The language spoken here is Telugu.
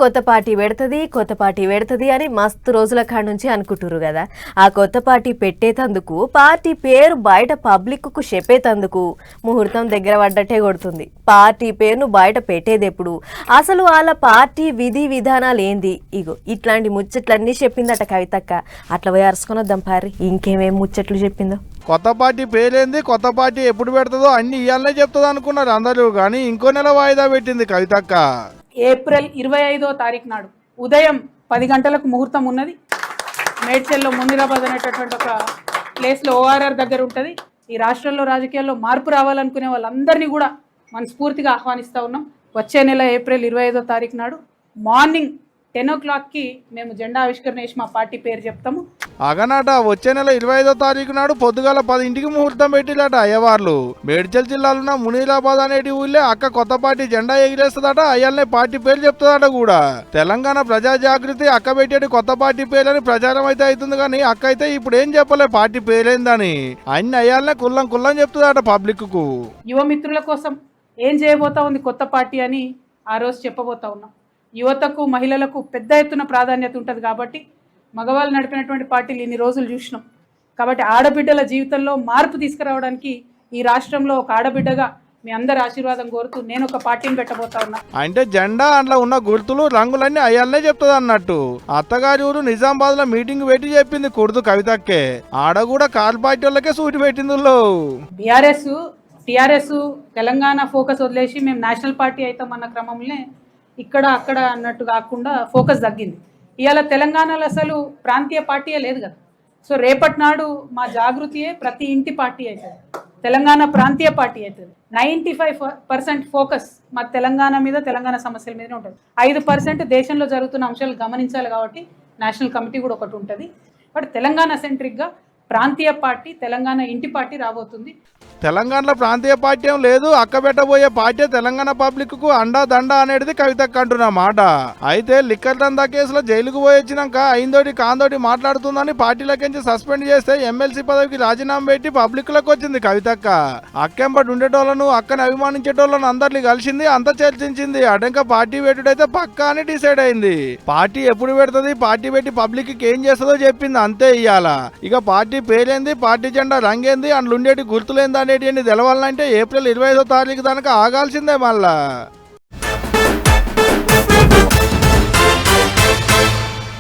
కొత్త పార్టీ పెడుతుంది అని మస్తు రోజుల కాడి నుంచి అనుకుంటురు కదా. ఆ కొత్త పార్టీ పెట్టేతందుకు పార్టీ పేరు బయట పబ్లిక్ కు చెప్పేతందుకు ముహూర్తం దగ్గర పడ్డట్టే కొడుతుంది. పార్టీ పేరును బయట పెట్టేది ఎప్పుడు, అసలు వాళ్ళ పార్టీ విధి విధానాలు ఏంది, ఇగో ఇట్లాంటి ముచ్చట్లన్నీ చెప్పిందట కవితక్క. అట్లా పోయి అరుసుకొనొద్దాం పారి ఇంకేమేం ముచ్చట్లు చెప్పిందో. కొత్త పార్టీ పేరేంది, కొత్త పార్టీ ఎప్పుడు పెడుతుందో అన్ని ఇయాలనే చెప్తుంది అనుకున్నారు అందరూ, కానీ ఇంకో నెల వాయిదా పెట్టింది కవితక్క. ఏప్రిల్ 25వ తారీఖు నాడు ఉదయం 10 గంటలకు ముహూర్తం ఉన్నది. మేడ్చల్లో మునిరాబాద్ అనేటటువంటి ఒక ప్లేస్లో ఓఆర్ఆర్ దగ్గర ఉంటుంది. ఈ రాష్ట్రంలో రాజకీయాల్లో మార్పు రావాలనుకునే వాళ్ళందరినీ కూడా మనస్ఫూర్తిగా ఆహ్వానిస్తూ ఉన్నాం. వచ్చే నెల ఏప్రిల్ 25వ తారీఖు నాడు మార్నింగ్ 10 o'clockకి మేము జెండా ఆవిష్కరణ చేసి మా పార్టీ పేరు చెప్తాము. అగనాట వచ్చే నెల 25వ తారీఖు నాడు పొద్దుగాల 10 ముహూర్తం పెట్టిలట అయ్యవార్లు. మేడ్చల్ జిల్లాలో మునీరాబాద్ అనేటి ఊళ్ళే అక్క కొత్త పార్టీ జెండా ఎగిరేస్తుందట. అయ్యాలనే పార్టీ పేరు చెప్తుందట కూడా. తెలంగాణ ప్రజా జాగృతి అక్క పెట్టేటి కొత్త పార్టీ పేర్లని ప్రచారం అయితే అవుతుంది, కానీ అక్క అయితే ఇప్పుడు ఏం చెప్పలే పార్టీ పేరేందని. అన్ని అయ్యాలనే కుల్లం చెప్తుందట పబ్లిక్ కు. యువ మిత్రుల కోసం ఏం చేయబోతా ఉంది కొత్త పార్టీ అని ఆ రోజు చెప్పబోతా ఉన్నాం. యువతకు మహిళలకు పెద్ద ఎత్తున ప్రాధాన్యత ఉంటుంది కాబట్టి మగవాళ్ళు నడిపినటువంటి పార్టీలు ఇన్ని రోజులు చూసినాం. కాబట్టి ఆడబిడ్డల జీవితంలో మార్పు తీసుకురావడానికి ఈ రాష్ట్రంలో ఒక ఆడబిడ్డగా మీ అందరి ఆశీర్వాదం కోరుతూ నేను ఒక పార్టీని పెట్టబోతా ఉన్నా. అంటే జెండా అందులో ఉన్న గుర్తులు రంగులన్నీ అయ్యాలనే చెప్తుంది అన్నట్టు. అత్తగారి ఊరు నిజామాబాద్ లో మీటింగ్ పెట్టి చెప్పింది కుర్దు కవితక్కే. ఆడ కూడా కాల్ పార్టీ వాళ్ళకే సూటి పెట్టింది. టిఆర్ఎస్ తెలంగాణ ఫోకస్ వదిలేసి మేము నేషనల్ పార్టీ అవుతామన్న క్రమంలో ఇక్కడ అక్కడ అన్నట్టు కాకుండా ఫోకస్ తగ్గింది. ఇవాళ తెలంగాణలో అసలు ప్రాంతీయ పార్టీయే లేదు కదా. సో రేపటి నాడు మా జాగృతియే ప్రతి ఇంటి పార్టీ అవుతుంది, తెలంగాణ ప్రాంతీయ పార్టీ అవుతుంది. 95% ఫోకస్ మా తెలంగాణ మీద, తెలంగాణ సమస్యల మీదనే ఉంటుంది. 5% దేశంలో జరుగుతున్న అంశాలు గమనించాలి కాబట్టి నేషనల్ కమిటీ కూడా ఒకటి ఉంటుంది. బట్ తెలంగాణ సెంట్రిక్గా ప్రాంతీయ పార్టీ, తెలంగాణ ఇంటి పార్టీ రాబోతుంది. తెలంగాణలో ప్రాంతీయ పార్టీ ఏం లేదు, అక్క పెట్టబోయే పార్టీ తెలంగాణ పబ్లిక్ కు అండా దండ అనేది కవితక్క అంటున్న మాట. అయితే లిక్కర్ దందా కేసులో జైలుకు పోయి వచ్చినాక అయిందోటి కాందోటి మాట్లాడుతుందని పార్టీలకించి సస్పెండ్ చేస్తే ఎమ్మెల్సీ పదవికి రాజీనామా పెట్టి పబ్లిక్ లకు వచ్చింది కవితక్క. అక్కెంబడి ఉండేటోళ్లను, అక్కని అభిమానించేటోళ్లను అందరినీ కలిసింది, అంతా చర్చించింది. అటంక పార్టీ పెట్టుడైతే పక్కా అని డిసైడ్ అయింది. పార్టీ ఎప్పుడు పెడుతుంది, పార్టీ పెట్టి పబ్లిక్ కి ఏం చేస్తుందో చెప్పింది, అంతే ఇయ్యాల. ఇక పార్టీ పేరేంది, పార్టీ జెండా రంగేంది, అందులో ఉండేటి గుర్తులేంది అనేటి తెలవాలంటే ఏప్రిల్ 25వ తారీఖు దాకా ఆగాల్సిందే మళ్ళా.